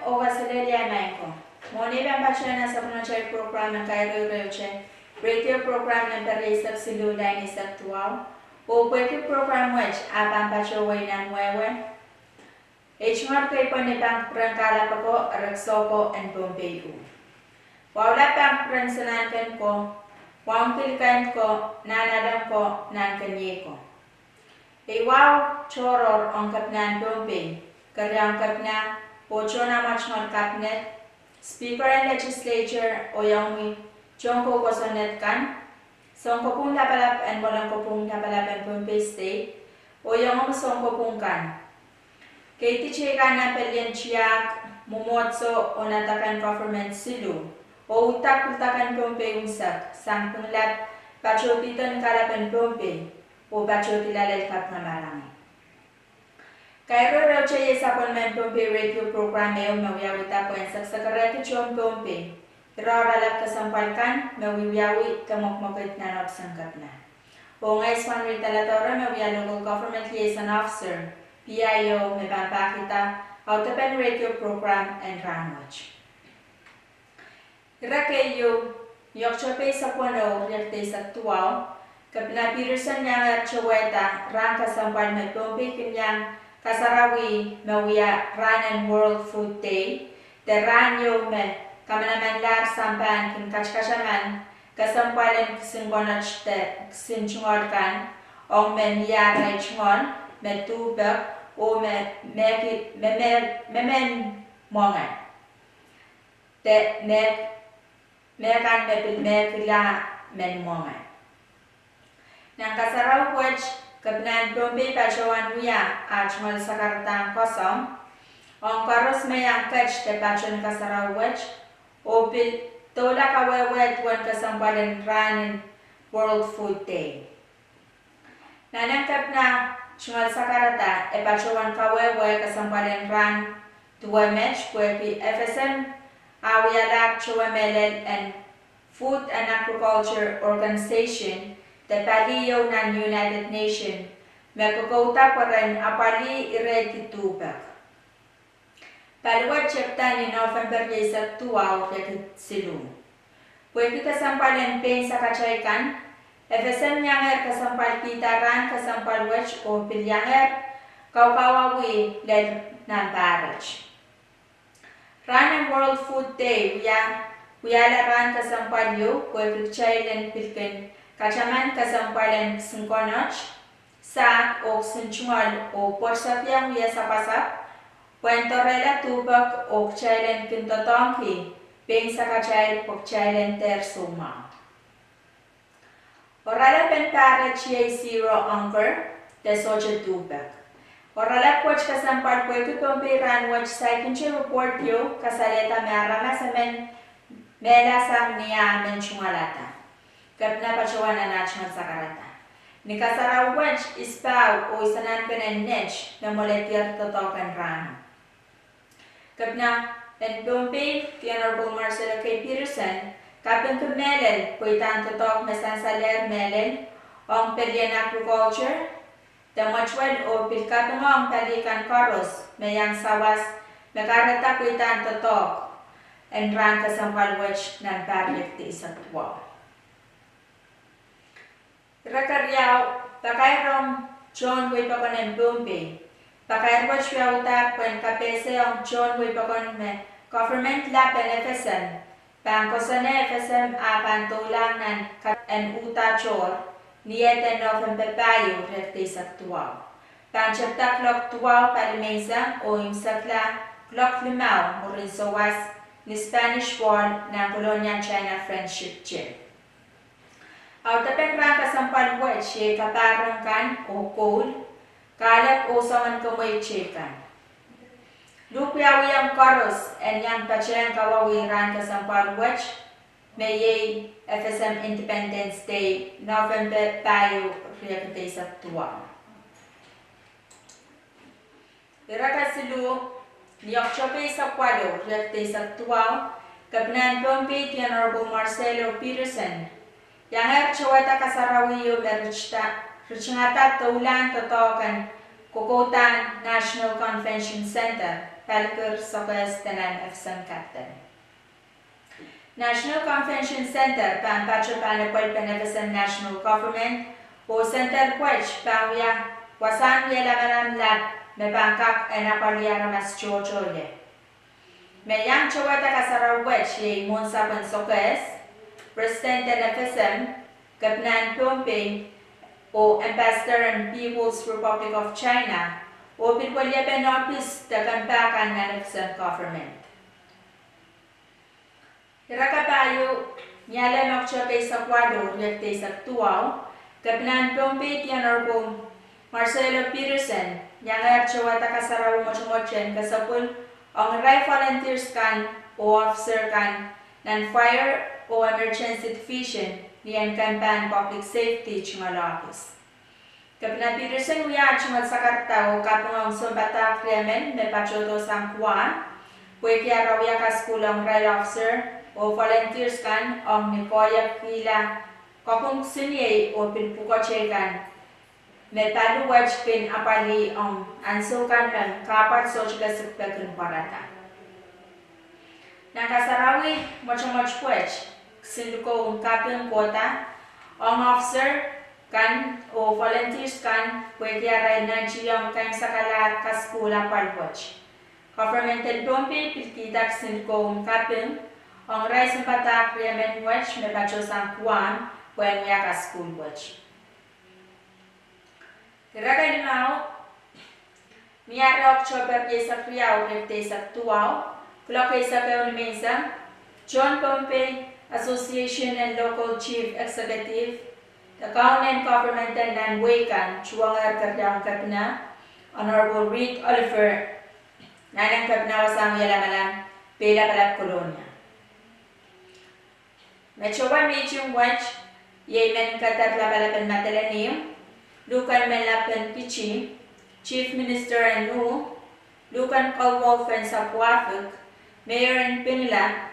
o Vasilelia Manko. Moniba Bachana Sapnoche program and Cairo Roche, radio program and Perisa Silu Dani Saptual, o Quake program which Aban Pacho Wayne and Wewe. H1 paper ni Bank Prankala Paco, Rexopo, and Bombay. Wala Bank Pransanan ko, Wankilkan ko, Nanadam ko, Nankan ko. Iwaw Choror on Kapnan Bombay, Karyang Kapna, Ochona Machnor Cabinet, Speaker and Legislature, Oyangwi, Chonko Kosonet Kan, Songko Pung Tapalap and Bolangko Pung Tapalap and Bombay State, Oyangom Songko Pung Kan. Katie Chekana Pelian Chiak, Mumotso, Onatakan Government Silu, O Utakan Bombay Unsak, Sampung Lab, Pachopiton Kalapan Bombay, O Pachopilalel Kapnamarami. Cairo Roche Sapon Bombay radio program Mawiyawita ko ang Saksakarat John Bombay. Roralap kasampalkan, Mawiyawi kamokmokit na nagsangkat na. O ngay Swanri Talatora, Mawiya Local Government Liaison Officer, PIO, Mabapakita, Autopen radio program and Ranwatch. Rakayo, Yokchope Sapono, Yakte Saktuaw, Kapna Peterson Yang Chaweta, Ranka Sampal Bombay Kinyang, Kasarawi, Mawiya Ran and World Food Day, the Ranyo Me, Kamanamanlar Sampan, Kinkashkashaman, Kasampalan Kisingonach de Sinchungorkan, Ong Memia Raichon, Metubak, O Memen Mongan. The Megan Mepil Mepila Men Mongan. Nang Kasaraw Wech, Kapnan Bombay Pachawan Huya, Achmal Sakartan Kosong, on Karos Mayang Ketch, the Pachan Kasaraw Wech, Opil Tola Kawawet, when Kasampalan Ran World Food Day. Nanang Kapna, Chmal Sakarata, a Pachawan Kawawe, Kasampalan Ran, Tuamech, where FSM, Awiyalak Chuamelel, and Food and Agriculture Organization, the Paliyo ng United Nations, magkukota pa rin apali iretitubak. Paluwat chapta ni November 10 tuwaw rekit silu. Pwede kasampalan pain sa kachaykan, FSM yanger kasampal kitaran kasampal wech o pilyanger, kaukawawi led ng barrage. Ran and World Food Day, wiyalaran kasampal yu, pwede chaylan pilkin, Kachaman kasampalan singkonoch, sa o sinchungal o porsapyang wiya sa pasap, puentorela tubak o chailen kintotongki, ping sa kachail o chailen tersuma. Orala penpara chiay zero anchor, de soja tubak. Orala poch kasampal pwede pumpiran wach sa kinche report yo, kasaleta me arama sa men melasam niya menchungalata. Kapna Pachawan na National Sakarata. Ni Kasaraw Wench ispaw o isanan ka ng nech na moletyar totokan rano. Kapna and Bombay, the Honorable Marcelo K. Peterson, kapin to melel, po itan totok mesan saler melel, ang Pelian Agriculture, the Machwed o pilkatong ang Pelikan Koros, mayang sawas, makarata po itan totok, and ran kasampal wech ng Barlet ti Isatwa. Rakaryaw, pakairom John Wipakon and Bombay. Pakairwa siya utak pen kapese ang John Wipakon me government lab and FSM. Pangkosane FSM apan tulang and uta chor niyete nofen pepayo rekte saktuaw. Panchapta klok tuaw palimesa o imsakla klok limaw murin sawas ni Spanish War na Colonia China Friendship Chair. Autapen rangka sampal wet siya kaparong kan o coal, kalak o saman kamoy chikan. Lupyawi ang karos en yang pachayang kawawi rangka sampal wet, may FSM Independence Day, November tayo riyakatay sa tuwa. Irakasilu, niyokchope sa kwado riyakatay sa tuwa, Kapnan Bombay, the Honorable Marcelo Peterson, Yang Chawata Kasarawiyo Merchta, Richingata Taulan Totokan, Kokotan National Convention Center, Pelker Sokes Tenan Efson Captain. National Convention Center, Pan Pacho Panapol Penefesan National Government, O Center Quech, Pawia, Wasan Yelamaram Lab, Mebankak and Apaliaramas Chochoye. Mayang Chowata Kasara Wech, Ye Monsapan Sokes, President Efesan, Kapnan Pompey, o Ambassador and People's Republic of China, o Pilwalyapan Office the Kampakan Manifestant Government. Rakapayo, Nyala Mokcha sa Ecuador, Yakte sa Tuaw, Kapnan Pompey Tianorbo, Marcelo Peterson, Yang Chawata Kasaraw Mochomochen, Kasapul, ang Rai Volunteers kan o Officer kan, nan Fire o Emergency Division, niyan Kampan Public Safety Chungal Office. Kapna Peterson wiya chungal sakarta o kapungong sumbata kremen me pachoto sang Juan, puwekya rawya kaskulang Rai Officer o Volunteers kan ang nikoya pila kapung sinye o pinpukoche me paluwaj pin apali ang ansukan ng kapat sochika sukpekun parata. Nakasarawi moch puwech sinduko kapung kota ang officer kan o volunteers kan pwede aray na chiyang kan sakala kaskula palwach. Governmental dompe pilkitak sinduko kapung ang ray sampatak remen wach me pacho sang kuan when ya kaskul wach. Kiraga limao miyara October sa kriyaw rekte sa tuaw klokay sa peon mesa John Pompey Association and Local Chief Executive, the County and Government and Wakan, Chuangar Karyang Kapna, Honorable Reed Oliver, Nanang Kapna Wasang Yalamalan, Pela Palap Colonia. Mechowa Michum Wach, Yemen Katar Labalapan Matalanim, Lukan Melapan Pichi, Chief Minister and Lukan Kalwolf and Sapwafuk, Mayor and Pinila,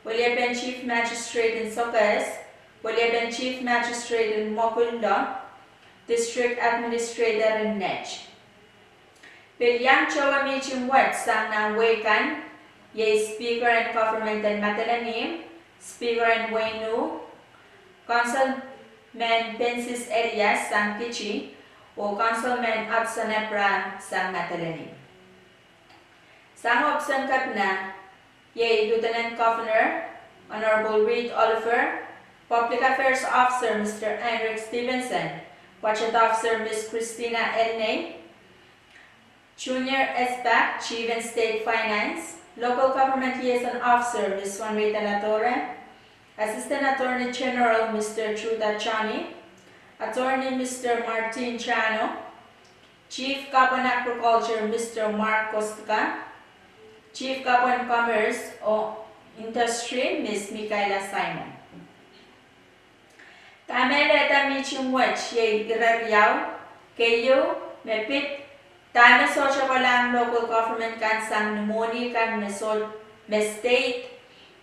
William Chief Magistrate in Socas, William Chief Magistrate in Mokunda, District Administrator in Nech. Bilyang Chowa Michim Wat Sang Nang Wakan, Ye Speaker and Government and Matalanim, Speaker and Wainu, Councilman Pensis Elias Sang Pichi, o Councilman Absan Ebran Sang Matalanim. Sang Absan Kapna, Ye Lieutenant Governor, Honorable Reed Oliver, Public Affairs Officer Mr. Henrik Stevenson, Budget Officer Ms. Christina Elney, Junior SBAC Chief and State Finance, Local Government Liaison Officer Ms. Juan Rita Latorre, Assistant Attorney General Mr. Chuta Chani, Attorney Mr. Martin Chano, Chief Capon Agriculture Mr. Mark Kostka, Chief Capon Commerce o Industry Ms. Michaela Simon. Tamele Michum Wach Ye Irariao, Kayo, Mepit, Tame Socha Walang Local Government kan Sang Numoni kan me State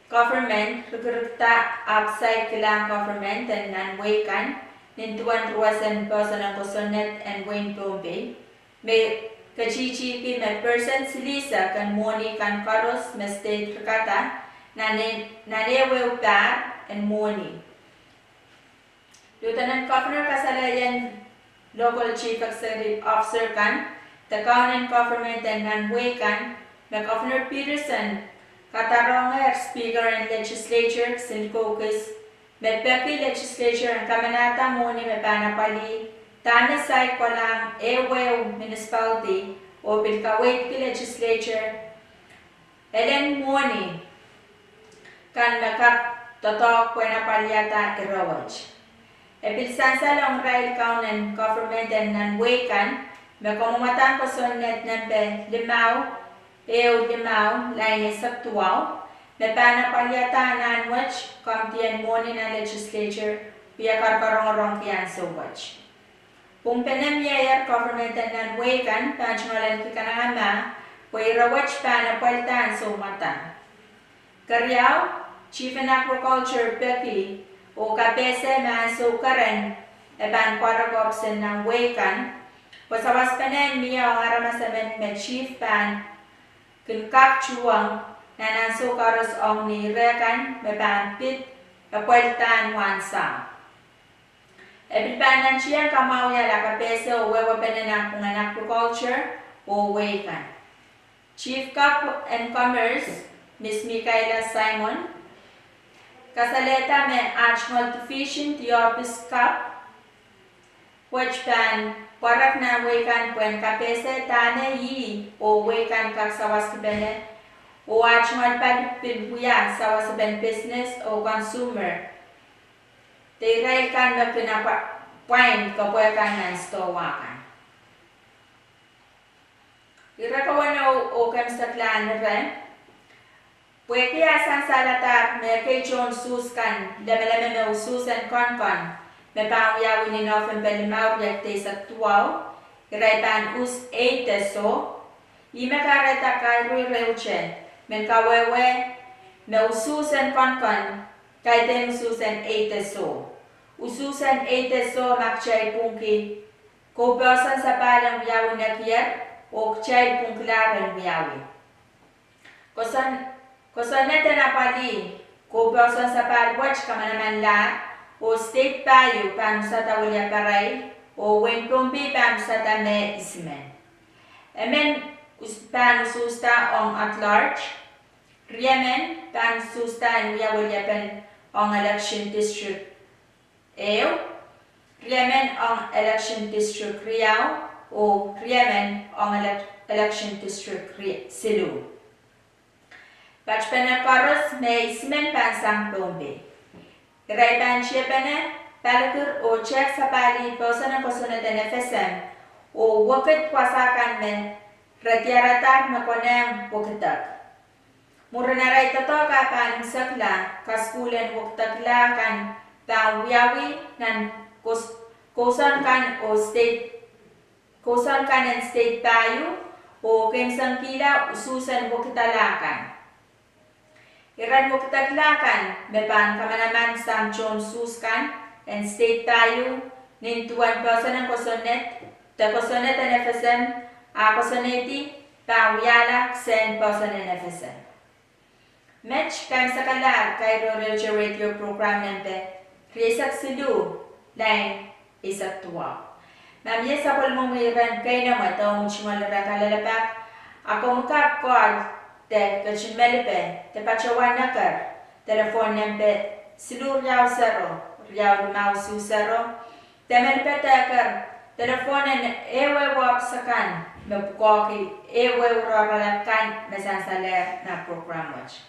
Government, Rugurta Upside Kilang Government and Nanway kan, Nintuan Ruasan Bosan Bosonet and Wayne Bombe, me Kachichi me person silisa kan Moni kan Karos me State Rikata, Nanewe Par and Moni. Lieutenant Governor Kasalayan Local Chief Executive Officer kan, the County Government and Nanway kan, me Governor Peterson, Kataronger Speaker and Legislature, Silcocus, me Peki Legislature and Kamanata Moni me Panapali, Tanisay ko lang Ewew Municipality o Pilkawait ki Legislature, Ellen Moni, kan makap totok kwena palyata irawaj. Epilsan sa long Rail County and Government and Nanway kan, makamumatan ko sonet nampe limaw, limaw, lain saktuaw, me panapalyata nanwaj, kamtiyan Moni na Legislature, piya karkarong-rong kiyan so waj. Kung penamiyayar government and Nanway kan, panchungalan ki kanangama, pwede rawach pa na paltan so mata. Karyao, Chief in Agriculture Becky, o kapese man so karen, eban parakopsen Nanway kan, Wasawas penen Mia Haramasamen me chief ban Kunkak chuang Nananso karos ong ni rekan me ban pit Apueltan wan sang. Epipanan siya kamau ya la kapese o wewa penen kung agriculture o wekan. Chief Cup and Commerce Miss Michaela Simon Kasaleta me Archmont Fishing Theopis Cup which pan parak na wekan puen kapese tane yi o wekan kak sawas bene o Archmont pan pinpuya sawas ben business o consumer tiray kan na pinapa point kapuekan na store wakan irakawan o kamsaklan ren Pueki asan salatar me ke John Suskan lemeleme me ususen konkon me pangyawi ni nofen pelimau yakte sa tuaw iraipan us 8 so ime kareta kairui reuche men kawewe me ususen konkon kaiten ususen 8 so ususen 8 so makchay pungki kopeosan sa palang yawi na kier o kchay pungklaren yawi Kosonete na pali, kopeosan sa palwatch kamanaman la, o state payo pan sa tawalya paray, o wenplombi pan sa tame ismen. Emen pan susta on at large, riemen pan susta en yawalya pan on election district riemen on election district Riau, o riemen on election district Silu. Bachpana karos me ismen pan sang plombe. Rai pan chiepene palakur o chek sapali posana den FSM o wakat kwasakan men ratiaratak na konem wakatak. Murana rai tatoka pan sakla kaskulen wakatakla kan tawiyawi nan kosan kan o state kosan kan en state tayo o kemsan kila ususan wakatalakan. Iran mo kitaglakan, bepan kamanaman Sam John Suskan, and state tayo, nintuan person ng kosonet, ta kosonet ng FSM, a kosoneti, pawiyala, sen person ng FSM. Match kam sa kalar, kay radio program nante, krisak silu, line, isak tuwa. Mamye sa pulmong iran kay naman, taong chimalara kalalapak, ako makakod, te kachimelipe te pachawan nakar telefon nempe silur yaw sero yaw mau su sero te melpe takar telefon en ewe wap sakan me pukoki ewe uraralakan me sansaler na program watch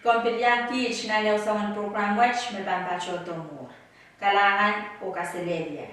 kompilyan teach na leo sa program watch me pampacho tomur kalangan o kaseledia